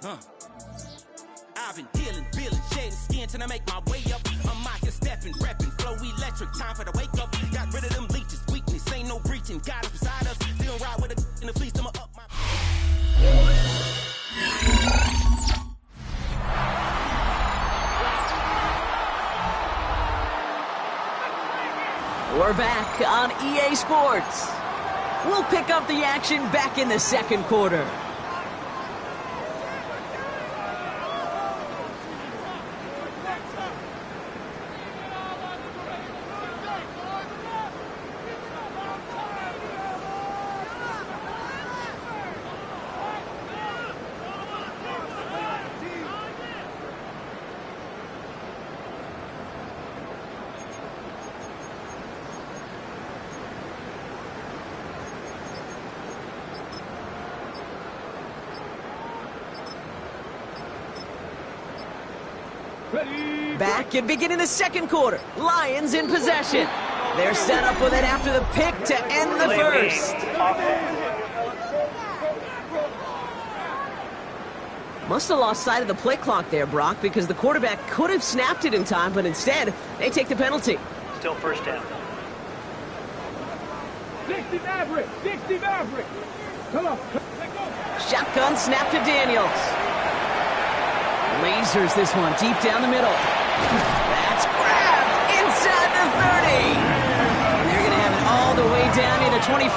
I've been dealing, shedding skin till I make my way up. I'm out here stepping, repping, flow electric, time for the wake up. Got rid of them leeches, weakness, ain't no breaching. God is beside us, still ride with a in the fleece, I'ma up my... We're back on EA Sports. We'll pick up the action back in the second quarter. Back and beginning the second quarter. Lions in possession. They're set up with it after the pick to end the first. Must have lost sight of the play clock there, Brock, because the quarterback could have snapped it in time, but instead, they take the penalty. Still first down. 60 Maverick! 60 Maverick! Come on! Shotgun snap to Daniels. Lasers this one deep down the middle. That's grabbed inside the 30. And they're going to have it all the way down to the 25.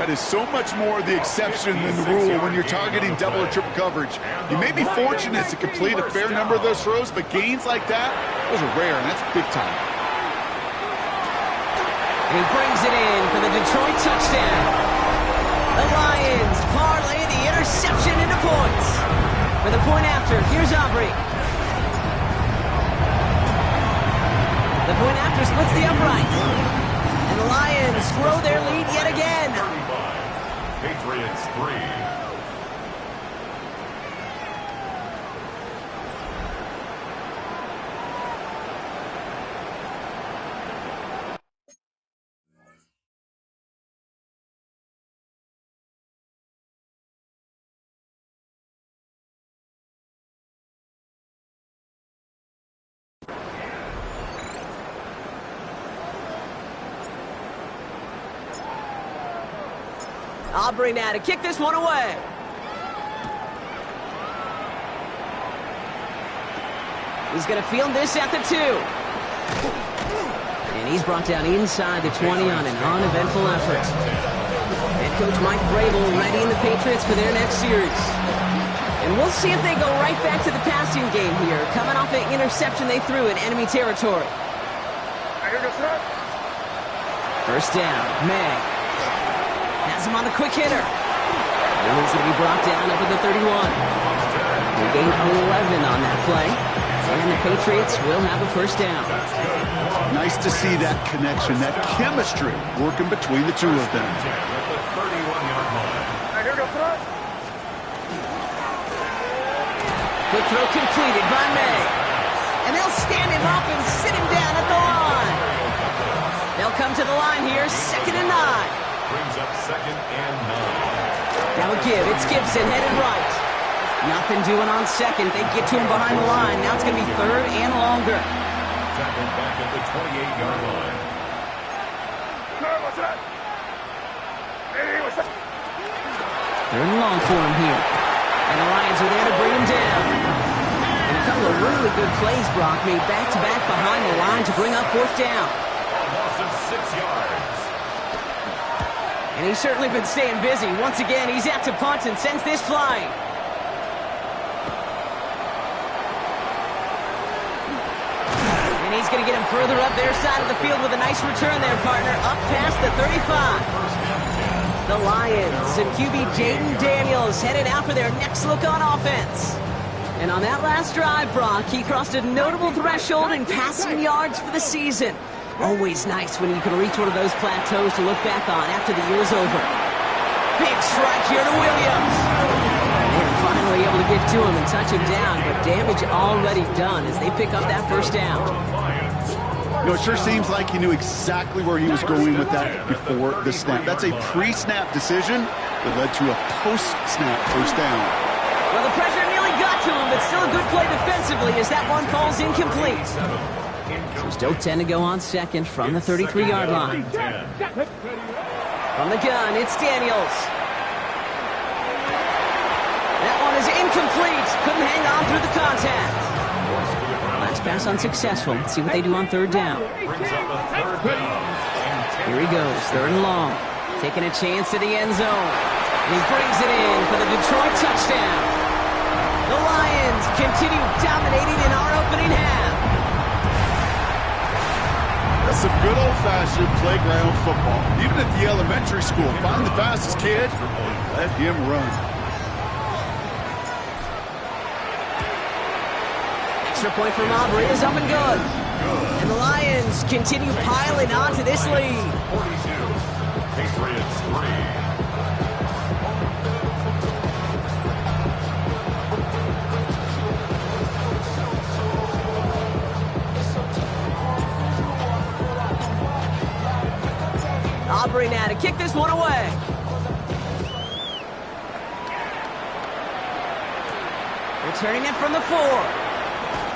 That is so much more the exception than the rule when you're targeting double or triple coverage. You may be fortunate to complete a fair number of those throws, but gains like that, those are rare, and that's big time. And he brings it in for the Detroit touchdown. The Lions parlay the interception into points. For the point after, here's Aubrey. The point after splits the uprights. And the Lions grow their lead yet again. Patriots 3. Aubrey now to kick this one away. He's going to field this at the 2. And he's brought down inside the 20 on an uneventful effort. Head coach Mike Vrabel readying the Patriots for their next series. And we'll see if they go right back to the passing game here, coming off an interception they threw in enemy territory. First down, May. Has him on the quick hitter. And he's going to be brought down up at the 31. They gain 11 on that play. And the Patriots will have a first down. Nice to see that connection, that chemistry working between the two of them. Quick throw completed by May. And they'll stand him up and sit him down at the line. They'll come to the line here, 2nd and 9. Brings up 2nd and 9. Now a give. It's Gibson headed right. Nothing doing on 2nd. They get to him behind the line. Now it's going to be 3rd and longer. Tackled back at the 28-yard line. 3rd and long for him here. And the Lions are there to bring him down. And a couple of really good plays, Brock, made back-to-back behind the line to bring up 4th down. Loss of 6 yards. And he's certainly been staying busy. Once again, he's out to punt and sends this flying. And he's going to get him further up their side of the field with a nice return there, partner, up past the 35. The Lions and QB Jaden Daniels headed out for their next look on offense. And on that last drive, Brock, he crossed a notable threshold in passing yards for the season. Always nice when you can reach one of those plateaus to look back on after the year's over. Big strike here to Williams. They're finally able to get to him and touch him down, but damage already done as they pick up that first down. You know, it sure seems like he knew exactly where he was going with that before the snap. That's a pre-snap decision that led to a post-snap first down. Well, the pressure nearly got to him, but still a good play defensively as that one falls incomplete. So still 10 to go on second from the 33-yard line. From the gun, it's Daniels. That one is incomplete. Couldn't hang on through the contact. Last pass unsuccessful. Let's see what they do on third down. Here he goes, third and long. Taking a chance to the end zone. And he brings it in for the Detroit touchdown. The Lions continue dominating in our opening half. That's some good old-fashioned playground football. Even at the elementary school, find the fastest kid, let him run. Extra point from Aubrey is up and good. And the Lions continue piling on to this lead. 42. Patriots 3. Aubrey now to kick this one away. Returning it from the 4.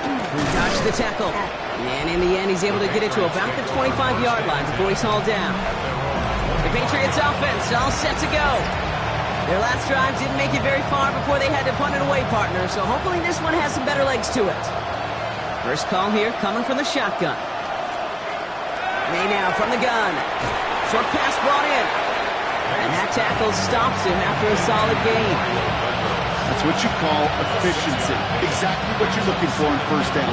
He dodged the tackle. And in the end, he's able to get it to about the 25-yard line before he's hauled down. The Patriots offense all set to go. Their last drive didn't make it very far before they had to punt it away, partner, so hopefully this one has some better legs to it. First call here coming from the shotgun. May now from the gun. Short pass brought in. And that tackle stops him after a solid gain. That's what you call efficiency. Exactly what you're looking for in first down.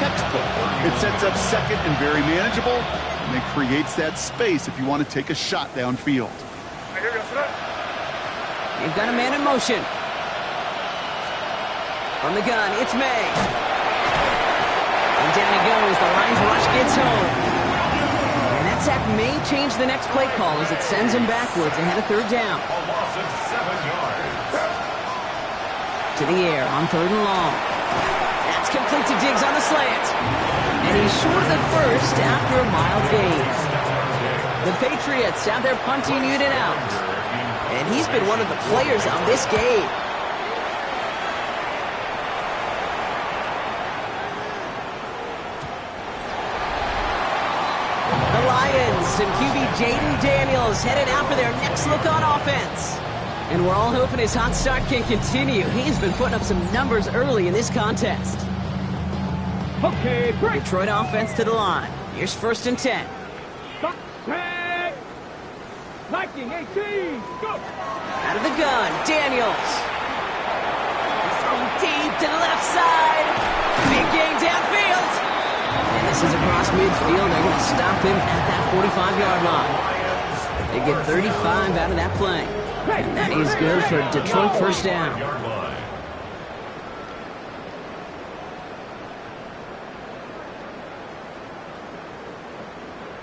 Textbook. It sets up second and very manageable, and it creates that space if you want to take a shot downfield. They've got a man in motion. From the gun, it's May. And down he goes. The Lions rush gets home. And that sack may change the next play call as it sends him backwards ahead of third down. A loss of 7 yards. To the air on third and long. That's complete to Diggs on the slant. And he's short of the first after a mild gain. The Patriots have their punting unit out. And he's been one of the players on this game. The Lions and QB Jaden Daniels headed out for their next look on offense. And we're all hoping his hot start can continue. He's been putting up some numbers early in this contest. Okay, break. Detroit offense to the line. Here's first and 10. Stop. Tag. Viking 18. Go. Out of the gun, Daniels. He's throwing deep to the left side. Big gain downfield. And this is across midfield. They're going to stop him at that 45-yard line. They get 35 out of that play. And that is good for Detroit first down.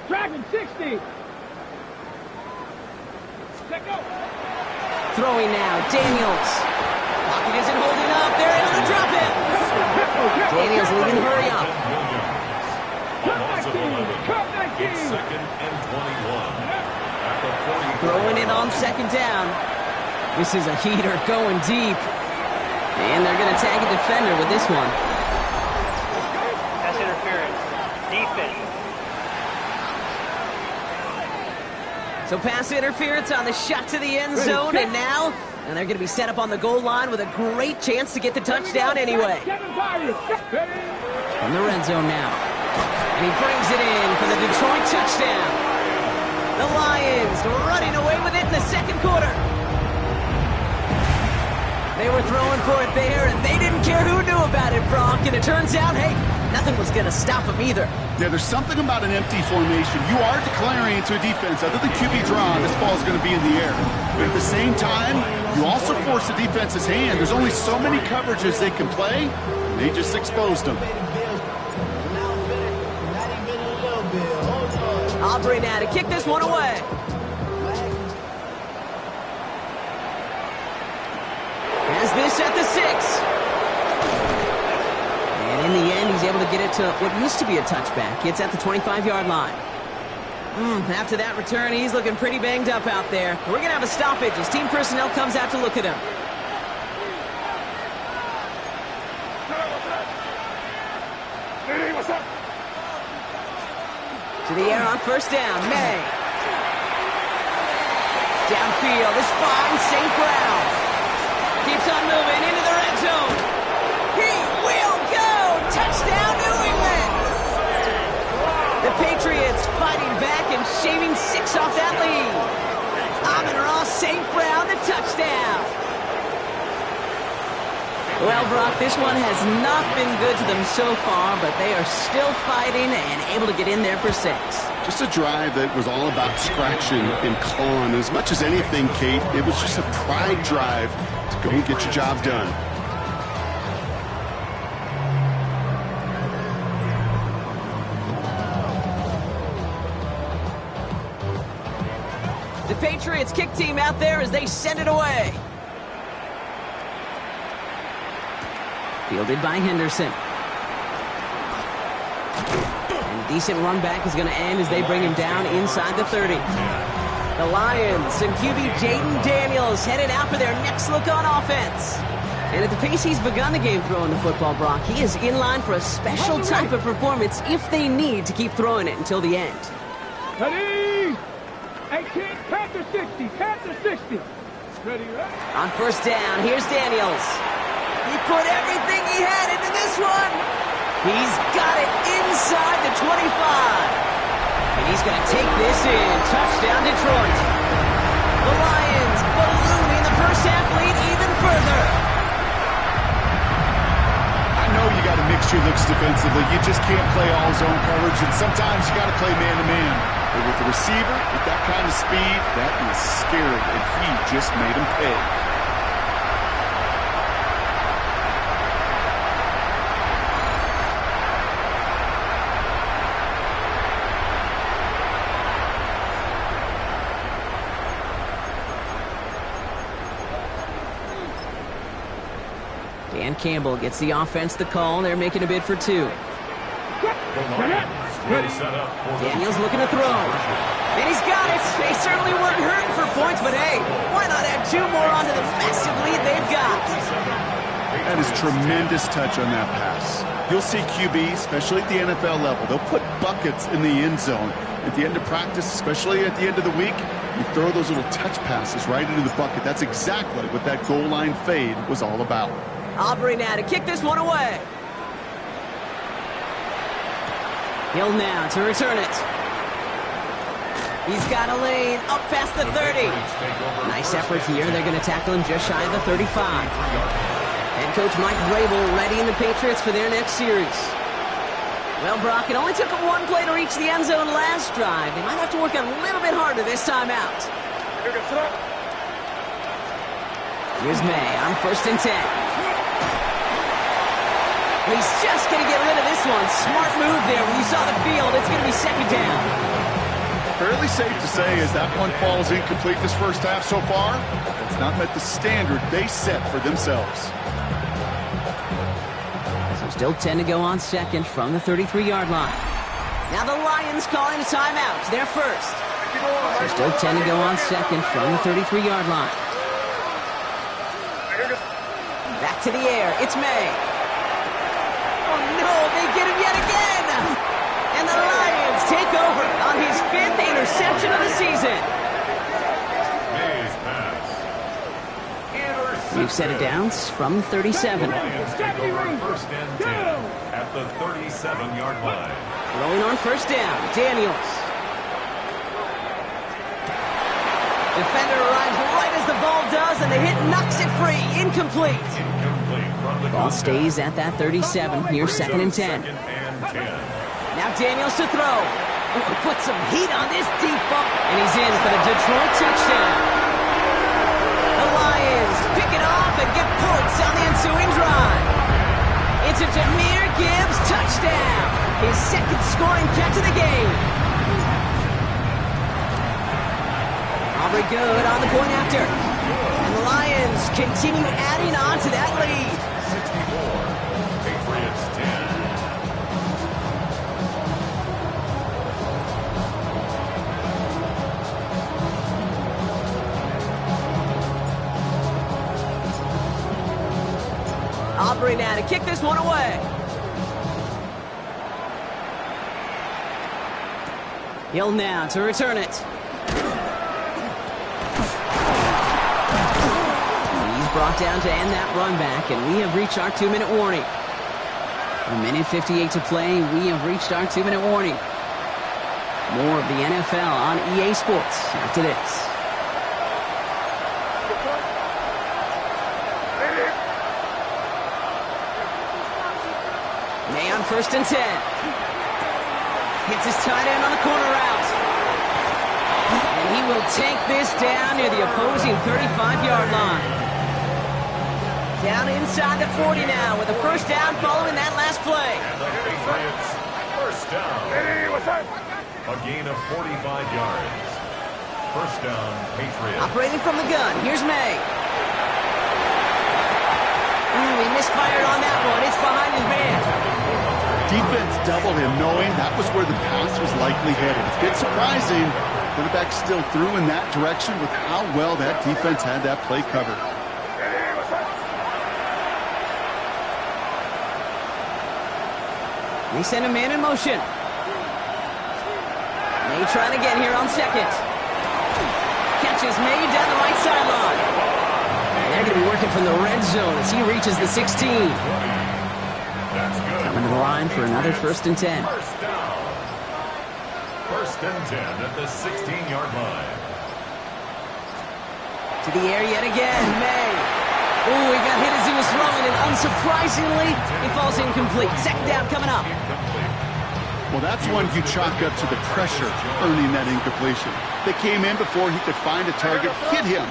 Dragon 60. Let go. Throwing now, Daniels. Pocket isn't holding up. They're able to drop it. Daniels leading the hurry up. It's 2nd and 21. Throwing it on second down. This is a heater going deep. And they're going to tag a defender with this one. Pass interference. Defense. So pass interference on the shot to the end zone. And now, they're going to be set up on the goal line with a great chance to get the touchdown anyway. From the red zone now. And he brings it in for the Detroit touchdown. The Lions running away with it in the second quarter. They were throwing for it there, and they didn't care who knew about it, Brock. And it turns out, hey, nothing was going to stop them either. Yeah, there's something about an empty formation. You are declaring into a defense. Other than QB draw, this ball is going to be in the air. But at the same time, you also force the defense's hand. There's only so many coverages they can play. They just exposed them. Aubrey now to kick this one away. Has this at the 6. And in the end, he's able to get it to what used to be a touchback. It's at the 25-yard line. After that return, he's looking pretty banged up out there. We're going to have a stoppage as team personnel comes out to look at him. To the air on first down. May. Downfield is fine. St. Brown. Keeps on moving into the red zone. He will go. Touchdown, New England. The Patriots fighting back and shaving 6 off that lead. Amon-Ra St. Brown, the touchdown. Well, Brock, this one has not been good to them so far, but they are still fighting and able to get in there for 6. Just a drive that was all about scratching and clawing. As much as anything, Kate, it was just a pride drive to go and get your job done. The Patriots kick team out there as they send it away. Fielded by Henderson. And decent run back is going to end as they bring him down inside the 30. The Lions and QB Jaden Daniels headed out for their next look on offense. And at the pace he's begun the game throwing the football, Brock, he is in line for a special type of performance if they need to keep throwing it until the end. Ready? 18, count to 60, count to 60. Ready, right? On first down, here's Daniels. He put everything he had into this one. He's got it inside the 25. And he's going to take this in. Touchdown, Detroit. The Lions ballooning the first half lead even further. I know you got to mix your looks defensively. You just can't play all zone coverage, and sometimes you got to play man-to-man. But with the receiver, with that kind of speed, that is scary, and he just made him pay. Dan Campbell gets the offense the call. They're making a bid for 2. Daniels looking to throw. And he's got it. They certainly weren't hurting for points, but hey, why not add 2 more onto the massive lead they've got? That is tremendous touch on that pass. You'll see QB, especially at the NFL level, they'll put buckets in the end zone. At the end of practice, especially at the end of the week, you throw those little touch passes right into the bucket. That's exactly what that goal line fade was all about. Aubrey now to kick this one away. Hill now to return it. He's got a lane up past the 30. Nice effort here. They're going to tackle him just shy of the 35. Head coach Mike Vrabel readying the Patriots for their next series. Well, Brock, it only took them 1 play to reach the end zone last drive. They might have to work a little bit harder this time out. Here's May on first and 10. He's just going to get rid of this one. Smart move there. When you saw the field, it's going to be second down. Fairly safe to say as that one falls incomplete this first half so far, it's not met the standard they set for themselves. So still 10 to go on second from the 33-yard line. Now the Lions calling a timeout. They're first. So still 10 to go on second from the 33-yard line. Back to the air. It's May. Oh, no, they get him yet again. And the Lions take over on his 5th interception of the season. We've set it down from 37. Lions take over first and 10 at the 37-yard line. Rolling on first down, Daniels. Defender arrives right as the ball does, and the hit knocks it free. Incomplete. Ball stays at that 37. Here's second and 10. Now Daniels to throw. Oh, put some heat on this deep ball. And he's in for the Detroit touchdown. The Lions pick it off and get points on the ensuing drive. It's a Jahmyr Gibbs touchdown. His second scoring catch of the game. Aubrey good on the point after. And the Lions continue adding on to that lead. 64, Patriots 10. Aubrey now to kick this one away. He'll now to return it. He's brought down to end that run back, and we have reached our 2-minute warning. 1:58 to play. We have reached our 2-minute warning. More of the NFL on EA Sports after this. May on 1st and 10. Hits his tight end on the corner route. And he will take this down near the opposing 35-yard line. Down inside the 40 now with a first down following that last play. And the Patriots, first down. A gain of 45 yards. First down, Patriots. Operating from the gun. Here's May. He misfired on that one. It's behind his man. Defense doubled him, knowing that was where the pass was likely headed. A bit surprising. Quarterback still threw in that direction with how well that defense had that play covered. They send a man in motion. May trying to get here on second. Catches May down the right sideline. And they're going to be working from the red zone as he reaches the 16. Coming to the line for another 1st and 10. First down. 1st and 10 at the 16-yard line. To the air yet again, May. Ooh, he got hit as he was throwing, and unsurprisingly, he falls incomplete. Second down coming up. Well, that's one you chalk up to the pressure earning that incompletion. They came in before he could find a target, hit him,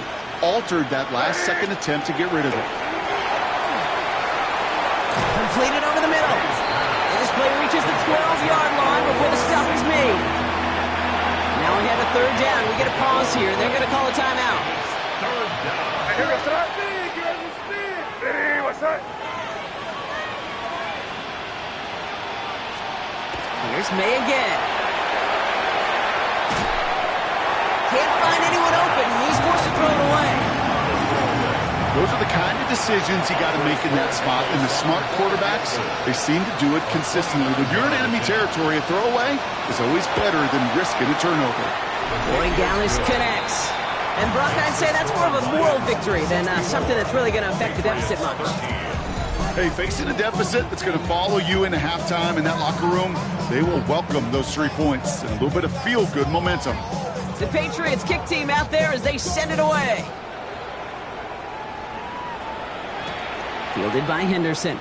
altered that last-second attempt to get rid of it. Completed over the middle. And this play reaches the 12-yard line before the stop is made. Now we have a 3rd down. We get a pause here. They're going to call a timeout. Third down. Here's May again. Can't find anyone open. He's forced to throw it away. Those are the kind of decisions you got to make in that spot. And the smart quarterbacks, they seem to do it consistently. When you're in enemy territory, a throwaway is always better than risking a turnover. Corey Gallis connects. And Brock, I'd say that's more of a moral victory than something that's really going to affect the deficit much. Hey, facing a deficit that's going to follow you into halftime in that locker room, they will welcome those 3 points and a little bit of feel-good momentum. The Patriots kick team out there as they send it away. Fielded by Henderson.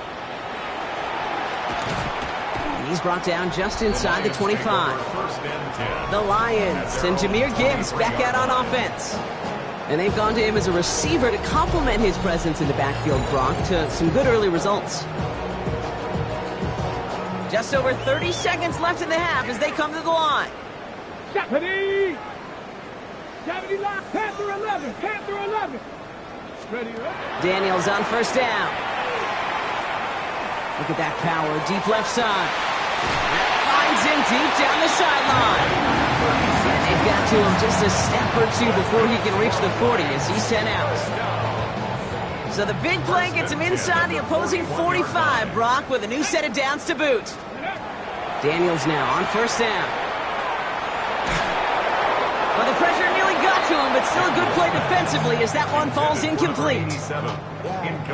And he's brought down just inside the 25. First and 10. The Lions and Jahmyr Gibbs back out on offense. And they've gone to him as a receiver to complement his presence in the backfield, Brock, to some good early results. Just over 30 seconds left in the half as they come to the line. Deputy! Deputy lock, Panther 11, Panther 11. Ready up. Daniels on 1st down. Look at that power, deep left side. That finds him deep down the sideline. And they've got to him just a step or two before he can reach the 40 as he's sent out. So the big play gets him inside the opposing 45, Brock, with a new set of downs to boot. Daniels now on 1st down. Well, the pressure nearly got to him, but still a good play defensively as that one falls incomplete.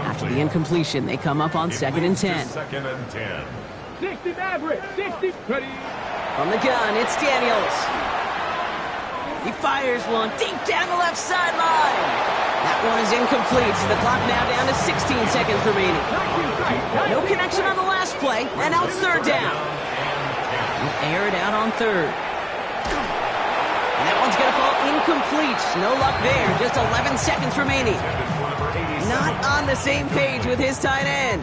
After the incompletion, they come up on 2nd and 10. 2nd and 10. 60 Maverick, 60. Ready. From the gun, it's Daniels. He fires one deep down the left sideline. That one is incomplete, so the clock now down to 16 seconds remaining. No connection on the last play, and now it's 3rd down. He'll air it out on 3rd. And that one's going to fall incomplete. No luck there, just 11 seconds remaining. Not on the same page with his tight end.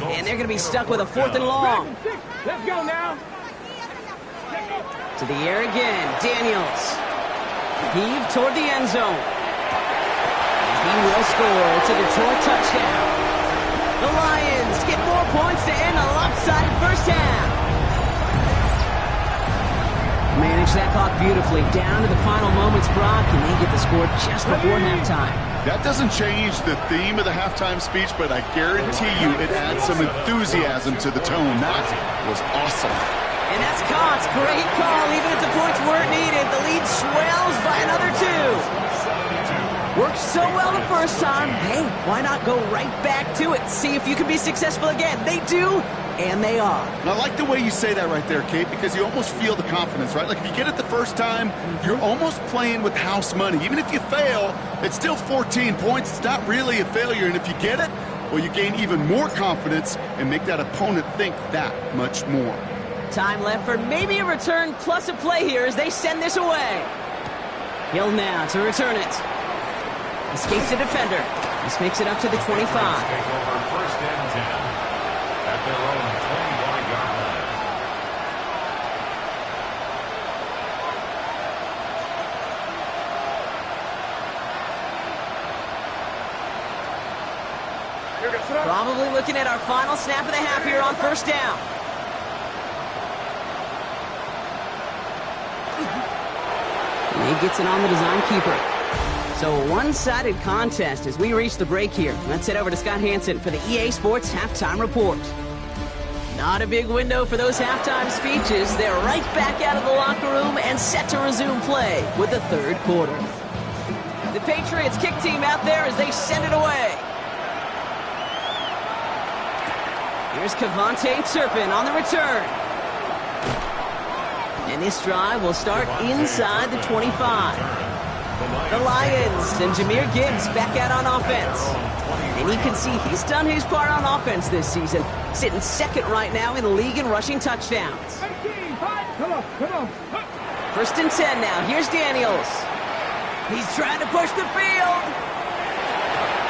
And they're going to be stuck with a 4th and long. Let's go now. To the air again, Daniels. Heave toward the end zone. And he will score. It's a Detroit touchdown. The Lions get more points to end a lopsided first half. Manage that clock beautifully down to the final moments, Brock, and they get the score just before halftime. That doesn't change the theme of the halftime speech, but I guarantee you it adds some enthusiasm to the tone. That was awesome. And that's caught. Great call, even if the points weren't needed. The lead swells by another 2. Worked so well the first time. Hey, why not go right back to it? See if you can be successful again. They do, and they are. And I like the way you say that right there, Kate, because you almost feel the confidence, right? Like if you get it the first time, you're almost playing with house money. Even if you fail, it's still 14 points. It's not really a failure. And if you get it, well, you gain even more confidence and make that opponent think that much more. Time left for maybe a return plus a play here as they send this away. Hill now to return it. Escapes the defender. This makes it up to the 25. Take over first and 10 at their own 21-yard line. Probably looking at our final snap of the half here on first down. And he gets it on the design keeper. So a one-sided contest as we reach the break here. Let's head over to Scott Hansen for the EA Sports Halftime Report. Not a big window for those halftime speeches. They're right back out of the locker room and set to resume play with the third quarter. The Patriots kick team out there as they send it away. Here's Kavontae Turpin on the return. And this drive will start inside the 25. The Lions and Jahmyr Gibbs back out on offense. And you can see he's done his part on offense this season, sitting second right now in the league in rushing touchdowns. Come on. First and 10 now. Here's Daniels. He's trying to push the field.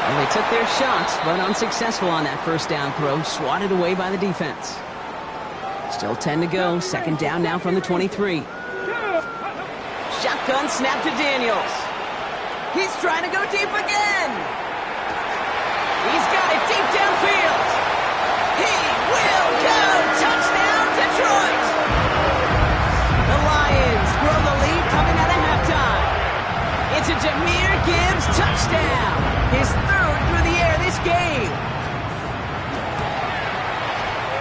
Well, they took their shots, but unsuccessful on that first down throw, swatted away by the defense. Still 10 to go. Second down now from the 23. Shotgun snap to Daniels. He's trying to go deep again. He's got it deep downfield. He will go. Touchdown, Detroit. The Lions grow the lead coming out of halftime. It's a Jahmyr Gibbs touchdown. His third through the air this game.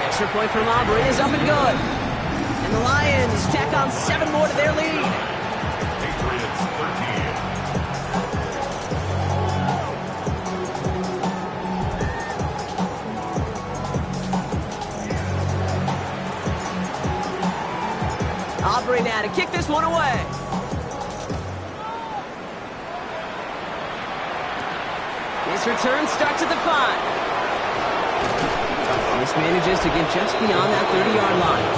Extra point from Aubrey is up and good. And the Lions tack on 7 more to their lead. Patriots 13. Aubrey now to kick this one away. This return starts at the 5. This manages to get just beyond that 30-yard line.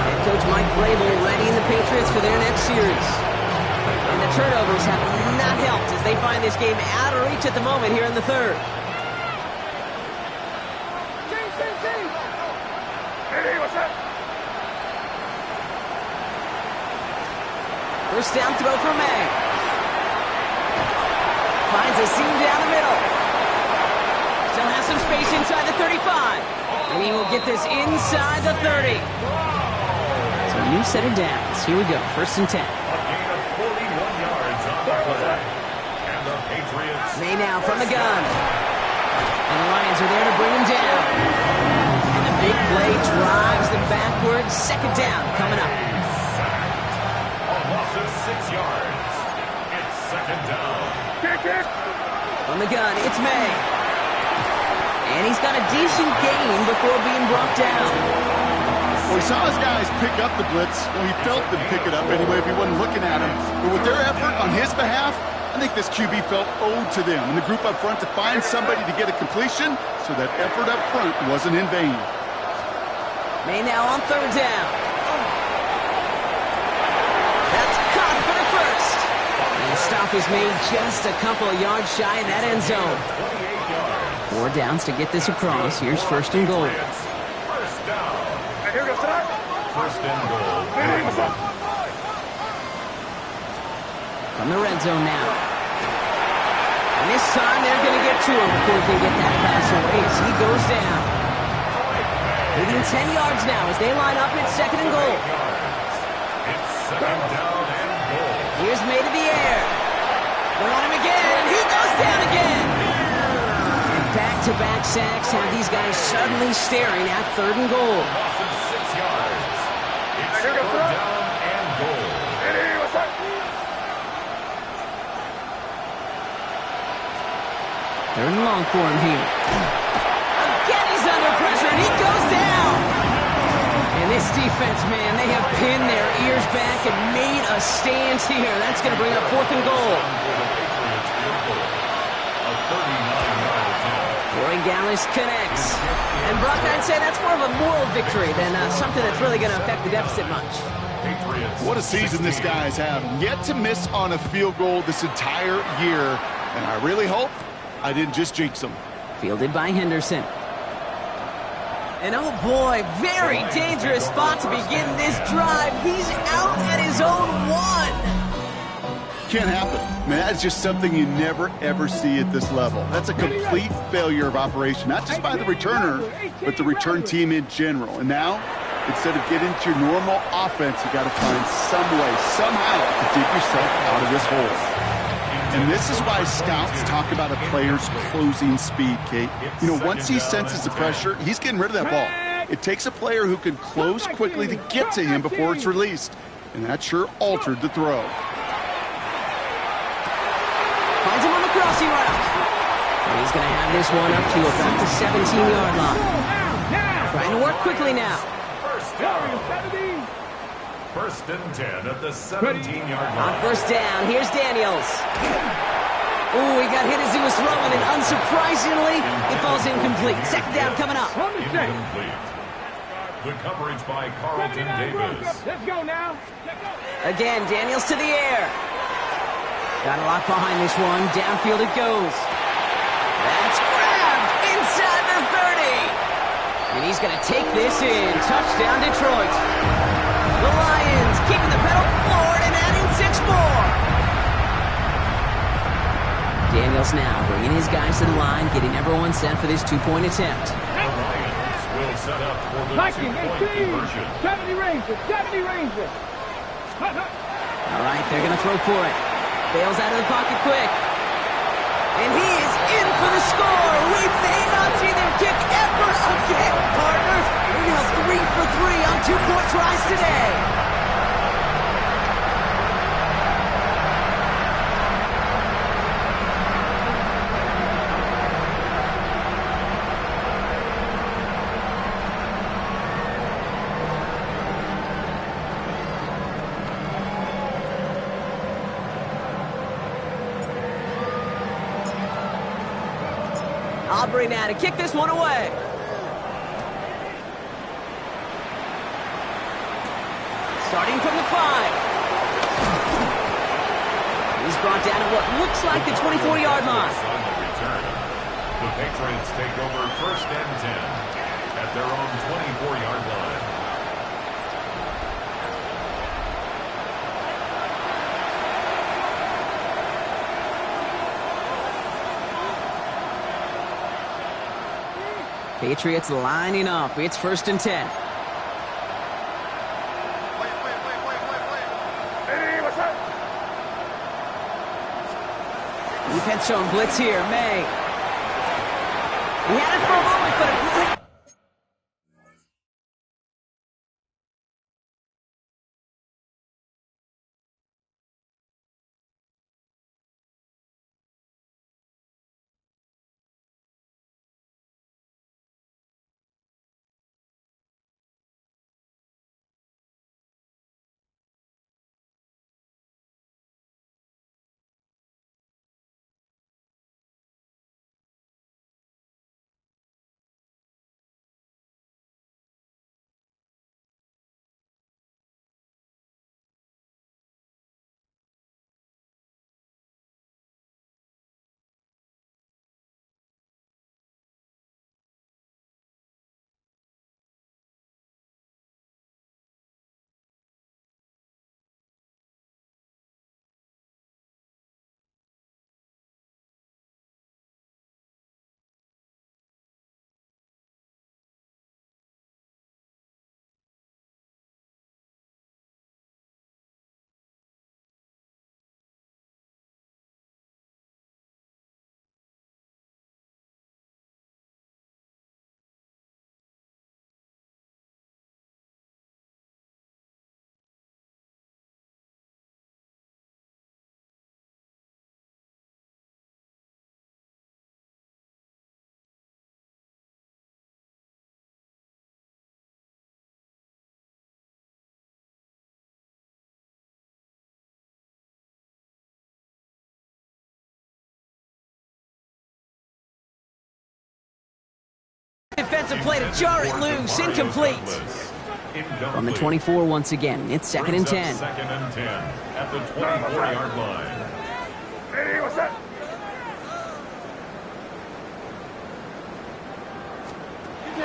Head coach Mike Vrabel readying the Patriots for their next series. And the turnovers have not helped as they find this game out of reach at the moment here in the third. First down throw for May. Finds a seam down the middle. Still has some space inside the 35. And he will get this inside the 30. So a new set of downs. Here we go. First and 10. A gain of 41 yards on the play. And the Patriots. May now from the gun. And the Lions are there to bring him down. And the big play drives them backwards. Second down coming up. A loss of 6 yards. It's second down. From the gun, it's May. And he's got a decent gain before being brought down. Well, he saw his guys pick up the blitz. Well, he felt them pick it up anyway if he wasn't looking at him. But with their effort on his behalf, I think this QB felt owed to them and the group up front to find somebody to get a completion, so that effort up front wasn't in vain. May now on third down. That's caught for the first. And the stop is made just a couple of yards shy in that end zone. 4 downs to get this across. Here's first and goal. First down. First and goal. From the red zone now. And this time they're going to get to him before he can get that pass away as he goes down. Leading 10 yards now as they line up at second and goal. It's second down and goal. Here's May to the air. They're on him again. He goes down again. And back-to-back sacks have these guys suddenly staring at third and goal. Loss of 6 yards. Third and long for him here. Again, he's under pressure, and he goes down. And this defense, man, they have pinned their ears back and made a stand here. That's going to bring up 4th and goal. Corey Gallis connects. And Brock, I'd say that's more of a moral victory than something that's really going to affect the deficit much. What a season this guy's having. Yet to miss on a field goal this entire year. And I really hope I didn't just jinx him. Fielded by Henderson. And oh boy, very dangerous spot to begin this drive. He's out at his own 1. Can't happen. Man, that's just something you never, ever see at this level. That's a complete failure of operation, not just by the returner, but the return team in general. And now, instead of getting to your normal offense, you got to find some way, somehow, to dig yourself out of this hole. And this is why scouts talk about a player's closing speed, Kate. You know, once he senses the pressure, he's getting rid of that ball. It takes a player who can close quickly to get to him before it's released. And that sure altered the throw. Finds him on the crossing route. And he's going to have this one up to about the 17-yard line. Trying to work quickly now. First and 10 at the 17-yard line. On first down, here's Daniels. Ooh, he got hit as he was throwing, and unsurprisingly, it falls incomplete. Second down coming up. Incomplete. Good coverage by Carlton Davis. Let's go now. Again, Daniels to the air. Got a lot behind this one. Downfield it goes. That's grabbed inside the 30. And he's going to take this in. Touchdown, Detroit. The Lions keeping the pedal forward and adding 6 more. Daniels now bringing his guys to the line, getting everyone set for this 2-point attempt. The Lions will set up for the 2-point conversion. 70 Rangers, 70 Rangers. All right, they're going to throw for it. Bails out of the pocket quick. And he is in for the score. We may not see them kick ever again, partners. We're now 3 for 3 on 2-point tries today. Aubrey now to kick this one away. Starting from the 5. He's brought down at what looks like the 24-yard line. On the return, the Patriots take over first and 10 at their own 24-yard line. Patriots lining up. It's first and 10. Defense showing blitz here. May. He had it for a moment, but a great defensive play to jar it loose. Incomplete. From the 24 once again. It's 2nd and 10. 2nd and 10 at the 24-yard line. Hey, what's that?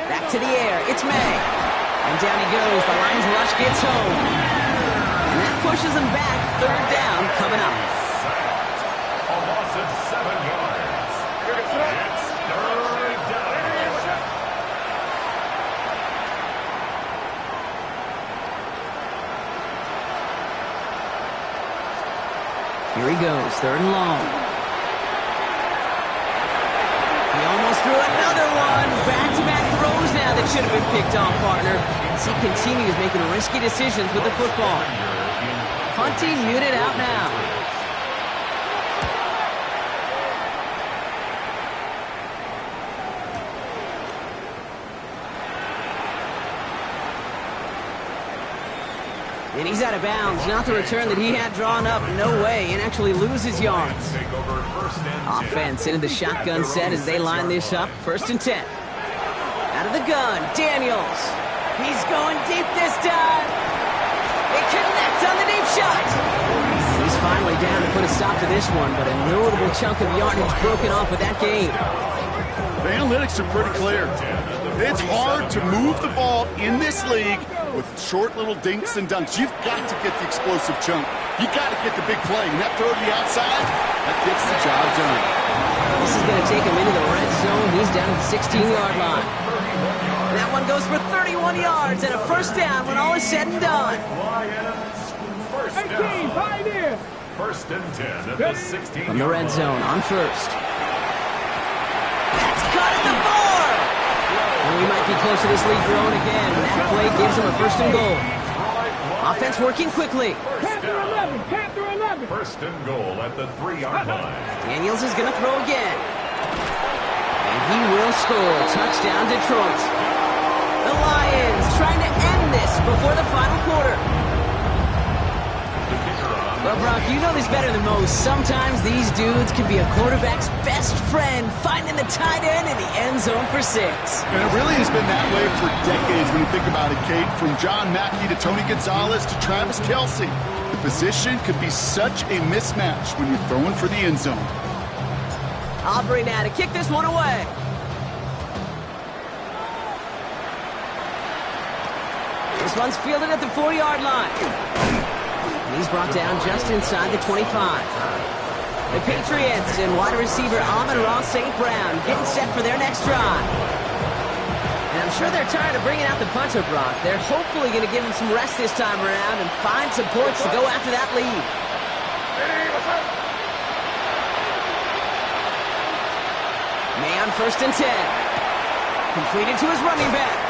Back to the air. It's May. And down he goes. The Lions rush gets home. And that pushes them back. 3rd down coming up. A loss of 7 yards. It's 3rd down. Here he goes. 3rd and long. He almost threw another one. Back-to-back throws now that should have been picked off, partner. As he continues making risky decisions with the football. Punting muted out now. And he's out of bounds. Not the return that he had drawn up. No way. And actually loses yards. Offense into the shotgun set as they line this up. 1st and 10. Out of the gun. Daniels. He's going deep this time. It connects on the deep shot. He's finally down to put a stop to this one, but a notable chunk of yardage broken off with that game. The analytics are pretty clear. It's hard to move the ball in this league with short little dinks and dunks. You've got to get the explosive chunk. You got to get the big play. And that throw to the outside, that gets the job done. This is going to take him into the red zone. He's down at the 16-yard line. That one goes for 31 yards and a 1st down when all is said and done. First 18, down. pioneer. 1st and 10 at the 16. From the red zone on 1st. That's cut at the 4. And we might be close to this lead growing again. That play gives him a 1st and goal. Offense working quickly. Panther 11, Panther 11. 1st and goal at the 3-yard line. Daniels is going to throw again. And he will score. Touchdown, Detroit. The Lions trying to end this before the final quarter. Well, Brock, you know this better than most. Sometimes these dudes can be a quarterback's best friend, finding the tight end in the end zone for 6. And it really has been that way for decades when you think about it, Kate. From John Mackey to Tony Gonzalez to Travis Kelce. The position could be such a mismatch when you're throwing for the end zone. Aubrey now to kick this one away. This one's fielded at the 4-yard line. And he's brought down just inside the 25. The Patriots and wide receiver Amon-Ra St. Brown getting set for their next drive. And I'm sure they're tired of bringing out the punter, Brock. They're hopefully going to give him some rest this time around and find some points to go after that lead. May on 1st and 10. Completed to his running back.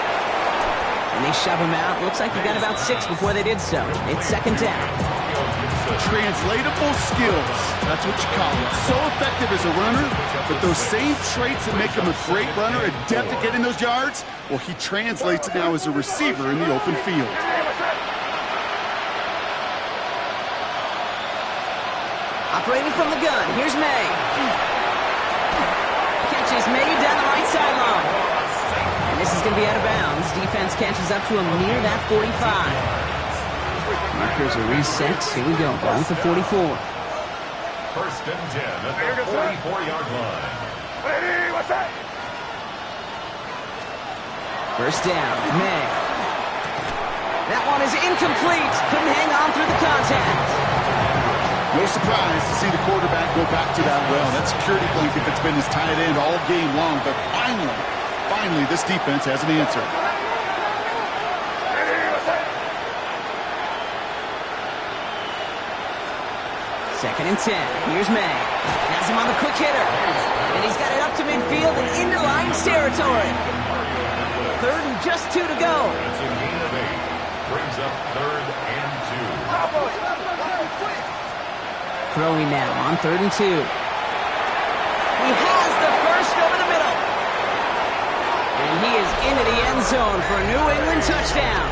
And they shove him out. Looks like he got about 6 before they did so. It's 2nd down. Translatable skills. That's what you call it. So effective as a runner, but those same traits that make him a great runner, adept at getting those yards, well, he translates it now as a receiver in the open field. Operating from the gun. Here's May. Catches May down the right sideline. And this is going to be out of bounds. Defense catches up to him near that 45. Markers are reset. Here we go. Going with the 44. 1st and 10 at the 44-yard line. Hey, what's that? 1st down. May. That one is incomplete. Couldn't hang on through the contact. No surprise to see the quarterback go back to that well. That security blanket that's been his tight end all game long, but finally, this defense has an answer. Second and 10. Here's May. Has him on the quick hitter. And he's got it up to midfield and into Lions territory. 3rd and just 2 to go. That's a gain of 8. Brings up 3rd and 2. Throwing now on 3rd and 2. He has the first over the middle. And he is into the end zone for a New England touchdown.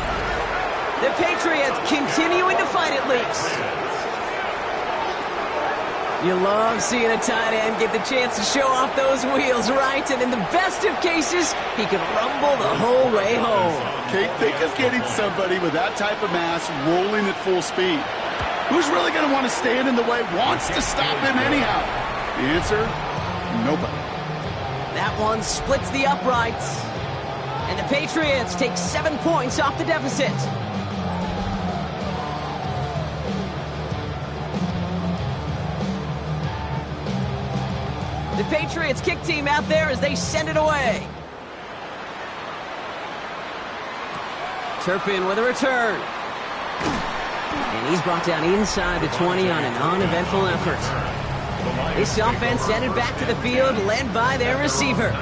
The Patriots continuing to fight at least. You love seeing a tight end get the chance to show off those wheels, right? And in the best of cases, he can rumble the whole way home. Okay, think of getting somebody with that type of mass rolling at full speed. Who's really going to want to stand in the way, wants to stop him anyhow? The answer, nobody. That one splits the uprights. And the Patriots take 7 points off the deficit. The Patriots kick team out there as they send it away. Turpin with a return. And he's brought down inside the 20 on an uneventful effort. This offense headed back to the field, led by their receiver.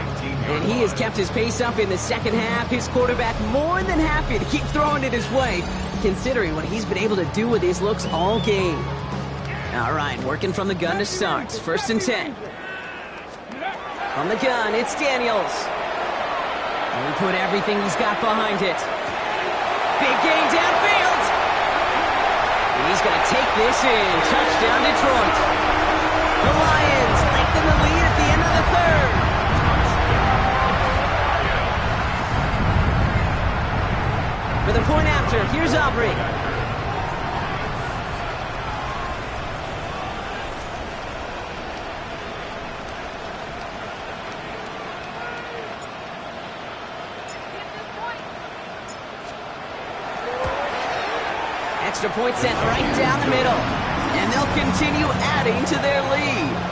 And he has kept his pace up in the second half. His quarterback more than happy to keep throwing it his way, considering what he's been able to do with his looks all game. All right, working from the gun to start. 1st and 10. From the gun, it's Daniels. And he put everything he's got behind it. Big gain downfield. And he's going to take this in. Touchdown, Detroit. The Lions lengthen the lead at the end of the third. For the point after, here's Aubrey. Extra point sent right down the middle. And they'll continue adding to their lead.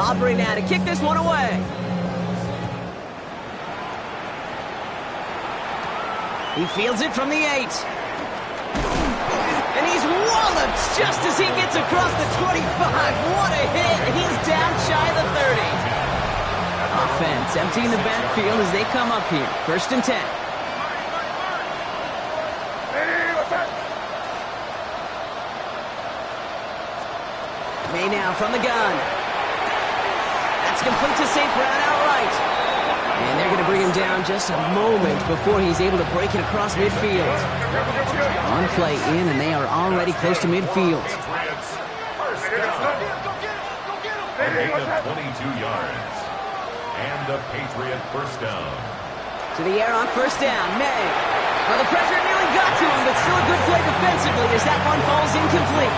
Aubrey now to kick this one away. He fields it from the 8. And he's walloped just as he gets across the 25. What a hit. He's down shy of the 30. Offense emptying the backfield as they come up here. 1st and 10. May now from the gun. Complete to St. Brown outright. And they're going to bring him down just a moment before he's able to break it across midfield. One play in, and they are already close to midfield. A gain of 22 yards. And the Patriot first down. To the air on 1st down, May. Well, the pressure nearly got to him, but still a good play defensively as that one falls incomplete.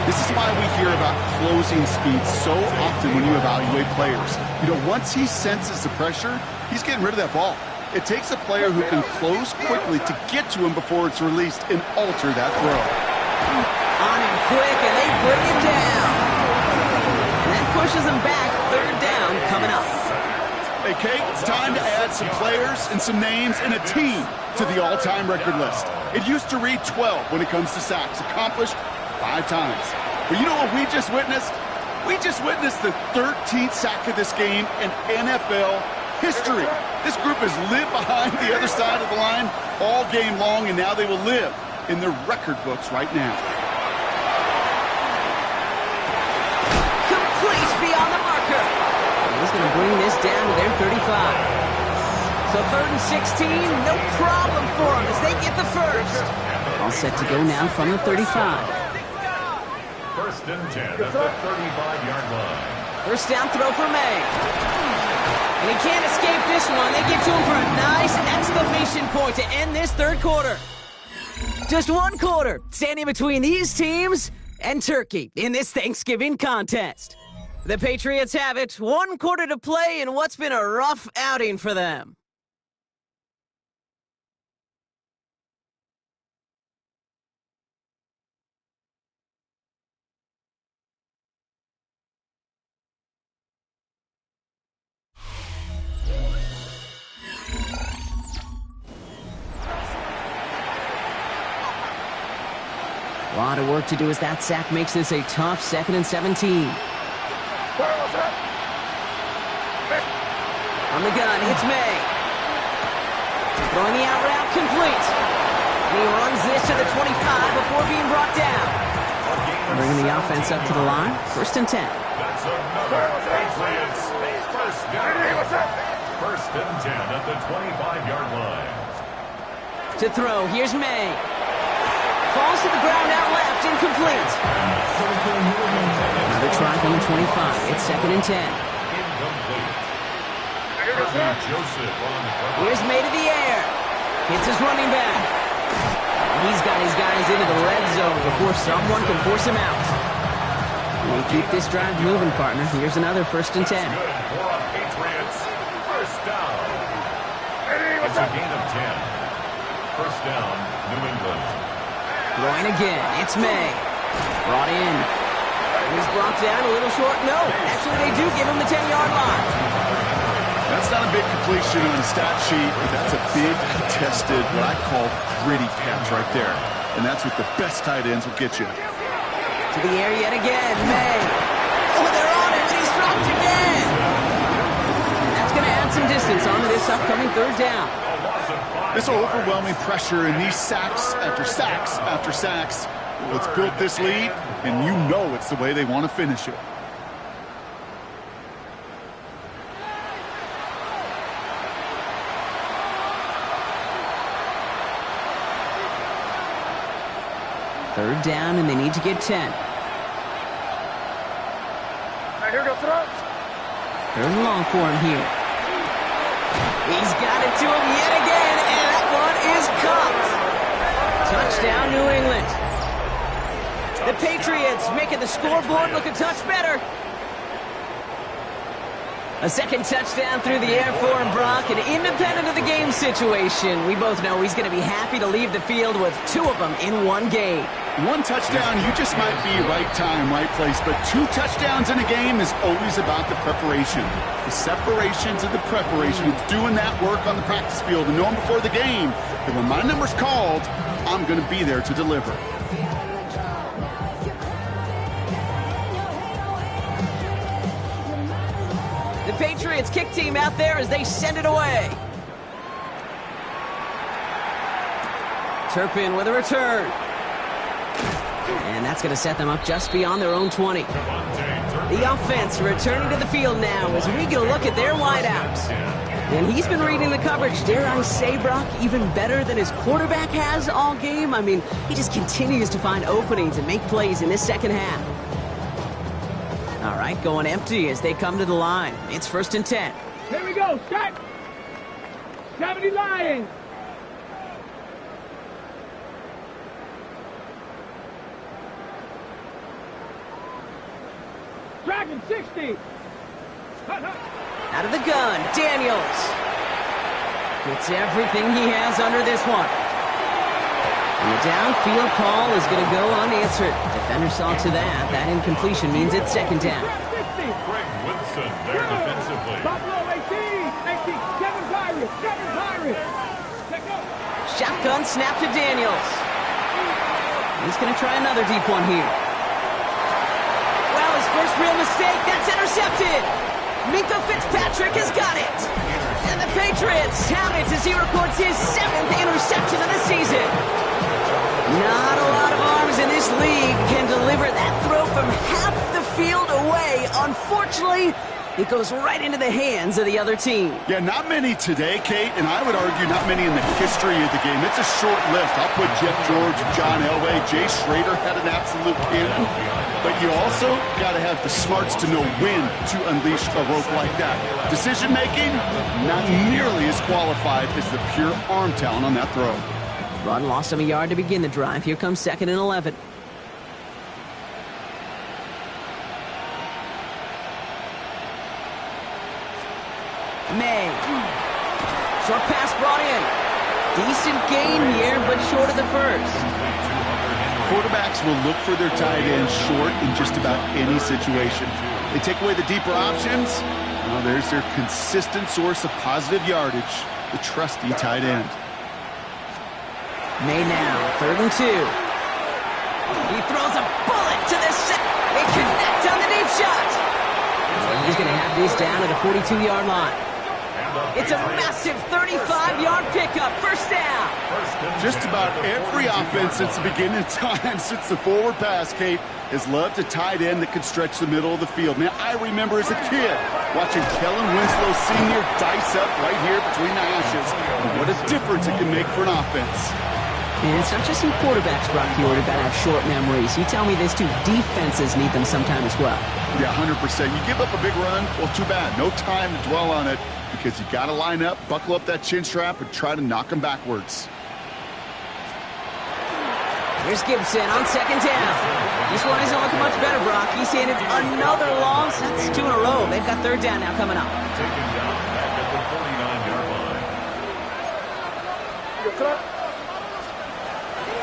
This is why we hear about closing speed so often when you evaluate players. You know, once he senses the pressure, he's getting rid of that ball. It takes a player who can close quickly to get to him before it's released and alter that throw. On him quick, and they bring him down. And that pushes him back. 3rd down coming up. Hey, Kate, it's time to add some players and some names and a team to the all-time record list. It used to read 12 when it comes to sacks, accomplished 5 times. But you know what we just witnessed? We just witnessed the 13th sack of this game in NFL history. This group has lived behind the other side of the line all game long, and now they will live in their record books right now. Complete beyond the marker. And he's going to bring this down to their 35. So 3rd and 16, no problem for them as they get the first. All set to go now from the 35. 1st and 10 at the 35-yard line. 1st down throw for May. And he can't escape this one. They get to him for a nice exclamation point to end this 3rd quarter. Just 1 quarter standing between these teams and Turkey in this Thanksgiving contest. The Patriots have it. 1 quarter to play in what's been a rough outing for them. A lot of work to do as that sack makes this a tough 2nd and 17. On the gun, it's May. Throwing the out route complete. And he runs this to the 25 before being brought down. Bringing the offense up to the line. 1st and 10. That's another Patriots first down. 1st and 10 at the 25-yard line. To throw, here's May. Falls to the ground out left, incomplete. Another try from the 25. It's 2nd and 10. Incomplete. Joseph on the cover. Here's May to the air. Hits his running back. He's got his guys into the red zone before someone can force him out. They keep this drive moving, partner. Here's another 1st and 10. Good for a Patriots first down. It's a gain of 10. First down, New England. Throwing again. It's May. Brought in. He's brought down a little short. No, actually they do give him the 10-yard line. That's not a big completion on the stat sheet, but that's a big contested, what I call gritty catch right there. And that's what the best tight ends will get you. To the air yet again. May. Oh, they're on him, and he's dropped again. And that's going to add some distance onto this upcoming 3rd down. This overwhelming pressure and these sacks after sacks after sacks, well, it's built this lead, and you know it's the way they want to finish it. Third down, and they need to get 10. Here goes throw. 3rd and long for him here. He's got it to him yet again, and that one is caught. Touchdown, New England. The Patriots making the scoreboard look a touch better. A 2nd touchdown through the air for him, Brock, and independent of the game situation, we both know he's going to be happy to leave the field with 2 of them in one game. 1 touchdown, you just might be right time, right place, but 2 touchdowns in a game is always about the preparation. The separation to the preparation. It's doing that work on the practice field and knowing before the game that when my number's called, I'm going to be there to deliver. The Patriots kick team out there as they send it away. Turpin with a return. And that's going to set them up just beyond their own 20. The offense returning to the field now as we get a look at their wideouts. And he's been reading the coverage, dare I say, Brock, even better than his quarterback has all game. I mean, he just continues to find openings and make plays in this 2nd half. All right, going empty as they come to the line. It's 1st and 10. Here we go. Set. 70 Lions. Dragon 60. Out of the gun, Daniels. Gets everything he has under this one. And the downfield call is going to go unanswered. Defender saw to that. That incompletion means it's 2nd down. Greg Woodson there defensively. Buffalo 18. Kevin Pirates. Shotgun snap to Daniels. He's going to try another deep one here. Well, his first real mistake. That's intercepted. Minka Fitzpatrick has got it. And the Patriots have it as he records his 7th interception of the season. Not a lot of arms in this league can deliver that throw from half the field away. Unfortunately, it goes right into the hands of the other team. Yeah, not many today, Kate, and I would argue not many in the history of the game. It's a short list. I'll put Jeff George, John Elway, Jay Schrader had an absolute cannon. But you also got to have the smarts to know when to unleash a rope like that. Decision-making, not nearly as qualified as the pure arm talent on that throw. Run lost him a yard to begin the drive. Here comes 2nd and 11. May. Short pass brought in. Decent gain here, but short of the first. Quarterbacks will look for their tight end short in just about any situation. They take away the deeper options. Well, there's their consistent source of positive yardage, the trusty tight end. May now, 3rd and 2. He throws a bullet to the set. They connect on the deep shot. So he's going to have this down at the 42-yard line. It's a massive 35-yard pickup. First down. Just about every offense since the beginning of time, since the forward pass, Kate, has loved a tight end that can stretch the middle of the field. Man, I remember as a kid watching Kellen Winslow Sr. dice up right here between the hashes. And what a difference it can make for an offense. And it's not just some quarterbacks, Brock, you already got to have short memories. You tell me this too, defenses need them sometime as well. Yeah, 100%. You give up a big run, well, too bad. No time to dwell on it because you got to line up, buckle up that chin strap, and try to knock them backwards. Here's Gibson on second down. This one isn't looking much better, Brock. He's handed another loss. That's 2 in a row. They've got third down now coming up. Taken down back at the 49-yard line.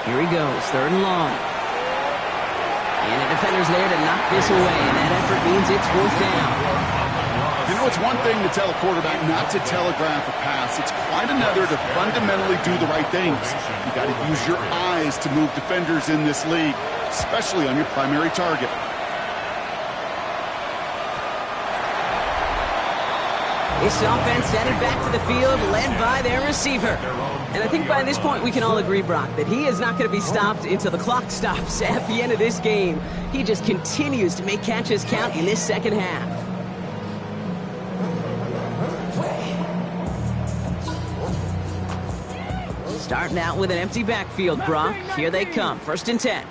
Here he goes, third and long. And the defender's there to knock this away, and that effort means it's fourth down. You know, it's one thing to tell a quarterback not to telegraph a pass. It's quite another to fundamentally do the right things. You got to use your eyes to move defenders in this league, especially on your primary target. This offense headed back to the field, led by their receiver. And I think by this point we can all agree, Brock, that he is not going to be stopped until the clock stops at the end of this game. He just continues to make catches count in this second half. Starting out with an empty backfield, Brock. Here they come, 1st and 10.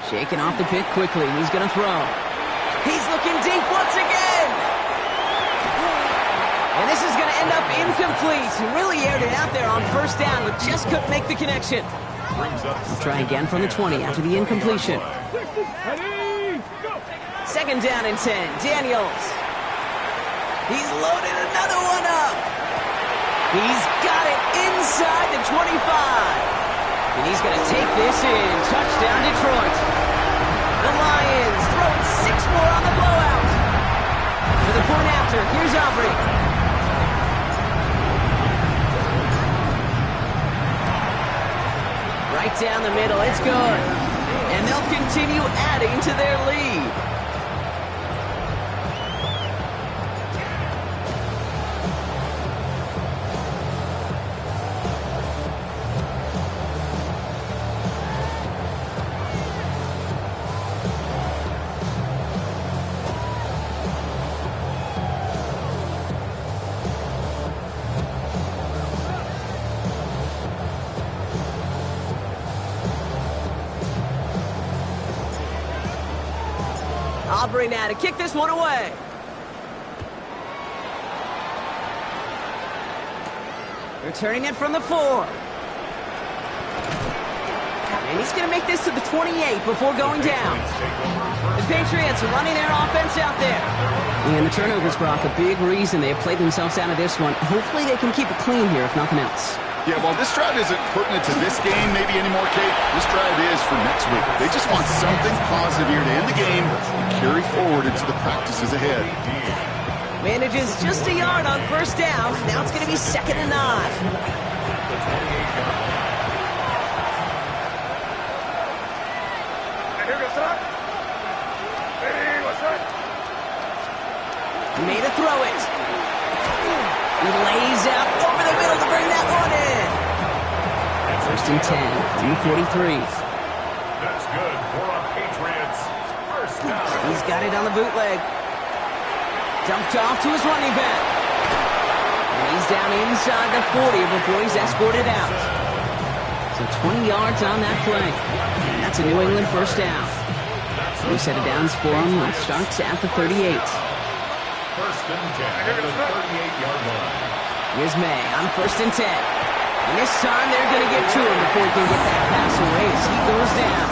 Shaking off the pit quickly. He's going to throw. He's looking deep once again. And this is going to end up incomplete. He really aired it out there on 1st down, but just couldn't make the connection. We'll try again from the 20 after the incompletion. 2nd down and 10. Daniels. He's loaded another one up. He's got it inside the 25. And he's going to take this in. Touchdown, Detroit. The Lions throwing 6 more on the blowout. For the point after, here's Aubrey. Right down the middle, it's good. And they'll continue adding to their lead. Aubrey now to kick this one away. Returning it from the 4. And he's going to make this to the 28 before going down. The Patriots are running their offense out there. And the turnovers, Brock, a big reason they have played themselves out of this one. Hopefully they can keep it clean here, if nothing else. Yeah, while this drive isn't pertinent to this game maybe anymore, Kate, this drive is for next week. They just want something positive here to end the game and carry forward into the practices ahead. Manages just a yard on 1st down. Now it's going to be 2nd and 9. Made a throw it. He lays out over the middle to bring that one in. 1st and 10 from the 43. That's good for our Patriots. 1st down. He's got it on the bootleg. Dumped off to his running back. And he's down inside the 40 before he's escorted out. So 20 yards on that play. And that's a New England 1st down. New set of downs for him. Starts at the 38. 1st and 10 at the 38-yard line. Here's May on 1st and 10. And this time they're going to get to him before he can get that pass away as he goes down.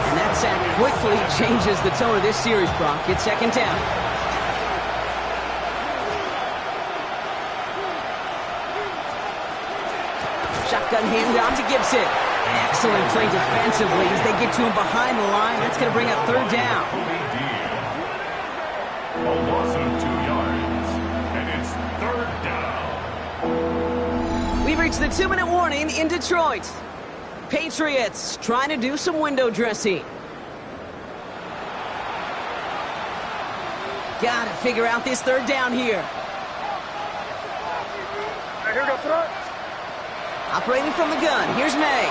And that sack quickly changes the tone of this series, Brock. It's 2nd down. Shotgun handoff to Gibson. Excellent play defensively as they get to him behind the line. That's going to bring up 3rd down. A loss of 2 yards, and it's 3rd down. We've reached the 2-minute warning in Detroit. Patriots trying to do some window dressing. got to figure out this third down here. Here we go, throw it. Operating from the gun, here's May.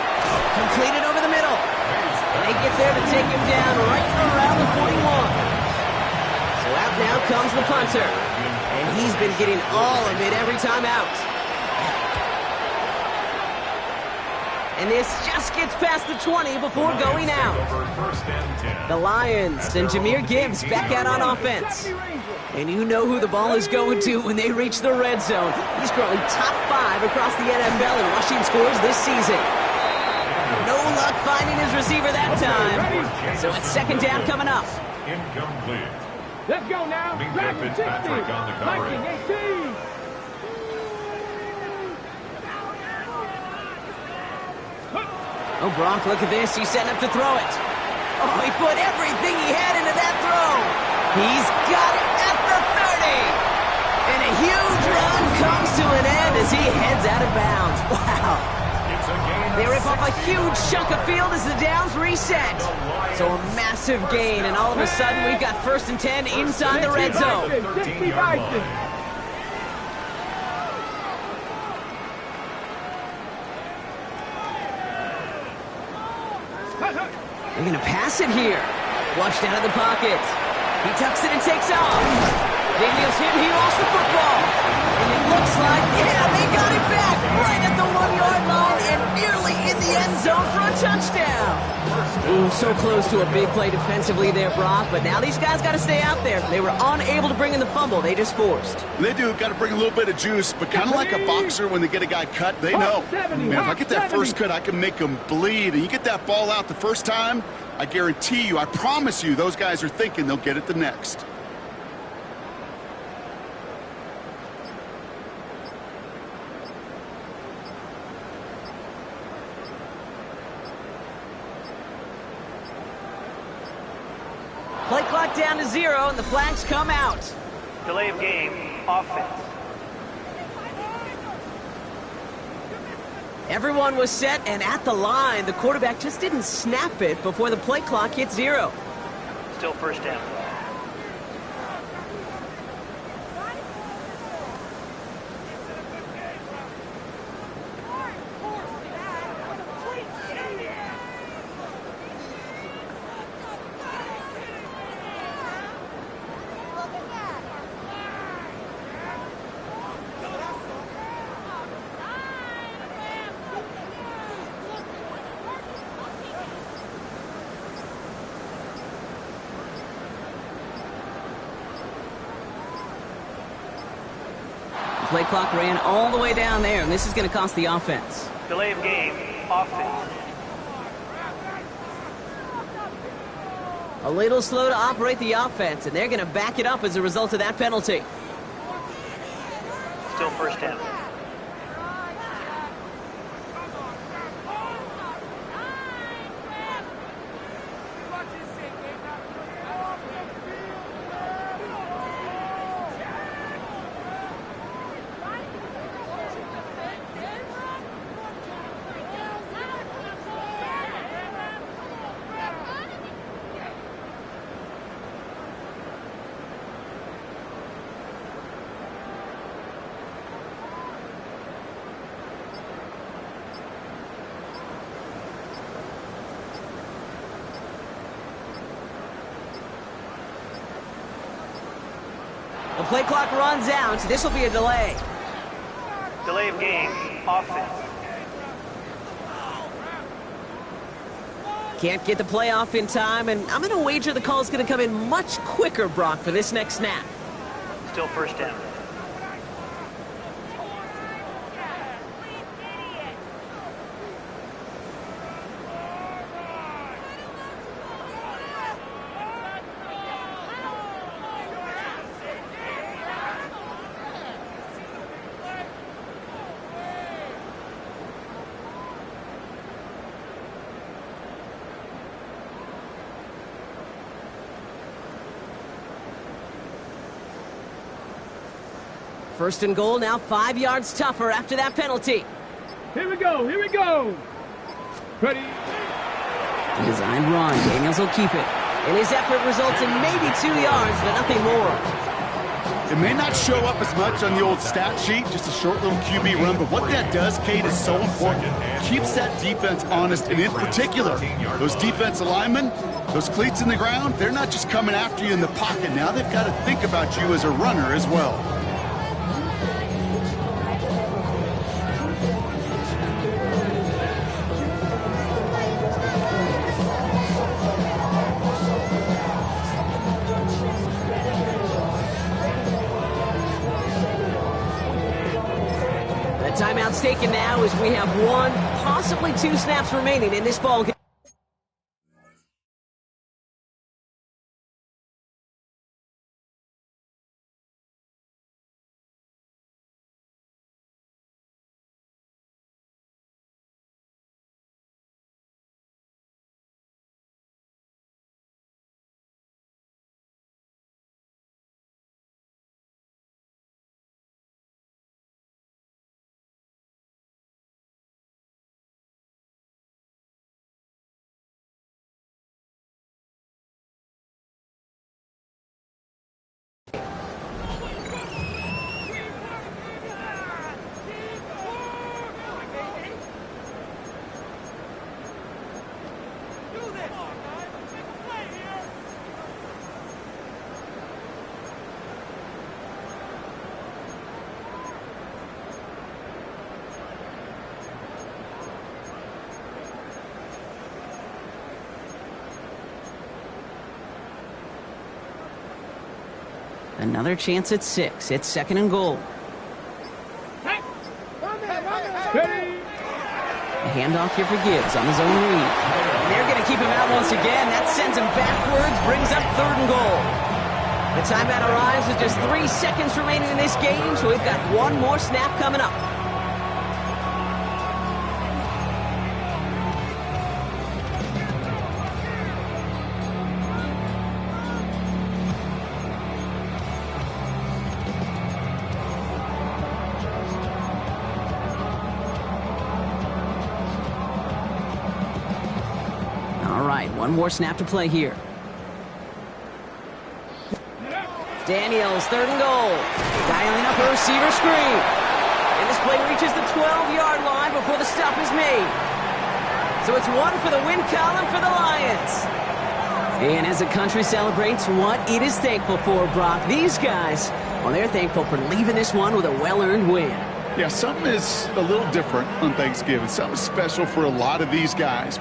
Completed over the middle. And they get there to take him down right around the 41. So out now comes the punter. And he's been getting all of it every time out. And this just gets past the 20 before going out. The Lions and Jahmyr Gibbs back out on offense. And you know who the ball is going to when they reach the red zone. He's currently top 5 across the NFL in rushing scores this season. No luck finding his receiver that time. So it's second down coming up. Incomplete. Let's go now. Minka Fitzpatrick on the coverage. 18. Oh, Brock, look at this. He's setting up to throw it. Oh, he put everything he had into that throw. He's got it at the 30. And a huge run comes to an end as he heads out of bounds. Wow. They rip off a huge chunk of field as the downs reset. So a massive gain, and all of a sudden we've got 1st and 10 inside the red zone. They're going to pass it here. Flushed out of the pocket. He tucks it and takes off. Daniels hit, he lost the football. And it looks like, yeah, they got it back right at the 1-yard line and nearly in the end zone for a touchdown. Ooh, so close to a big play defensively there, Brock, but now these guys got to stay out there. They were unable to bring in the fumble. They just forced. They do. Got to bring a little bit of juice, but kind of like a boxer when they get a guy cut, they know. Man, if I get that first cut, I can make them bleed. And you get that ball out the first time, I guarantee you, I promise you, those guys are thinking they'll get it the next. Play clock down to 0, and the flags come out. Delay of game, offense. Everyone was set and at the line. The quarterback just didn't snap it before the play clock hit 0. Still first down. Play clock ran all the way down there, and this is going to cost the offense. Delay of game, offense. A little slow to operate the offense, and they're going to back it up as a result of that penalty. Still first down. The play clock runs out. This will be a delay. Delay of game, offense. Can't get the play off in time, and I'm going to wager the call is going to come in much quicker, Brock, for this next snap. Still first down. First and goal, now 5 yards tougher after that penalty. Here we go, here we go. Ready? Designed run, Daniels will keep it. And his effort results in maybe 2 yards, but nothing more. It may not show up as much on the old stat sheet, just a short little QB run, but what that does, Kate, is so important. Keeps that defense honest, and in particular, those defense linemen, those cleats in the ground, they're not just coming after you in the pocket now. They've got to think about you as a runner as well. The timeout's taken now as we have 1, possibly 2 snaps remaining in this ball game. Another chance at 6. It's 2nd and goal. The handoff here for Gibbs on his own read. And they're going to keep him out once again. That sends him backwards, brings up 3rd and goal. The timeout arrives with just 3 seconds remaining in this game, so we've got 1 more snap coming up. All right, 1 more snap to play here. Daniels, 3rd and goal. Dialing up a receiver screen. And this play reaches the 12-yard line before the stop is made. So it's 1 for the win column for the Lions. And as the country celebrates what it is thankful for, Brock, these guys, well, they're thankful for leaving this one with a well-earned win. Yeah, something is a little different on Thanksgiving. Something special for a lot of these guys.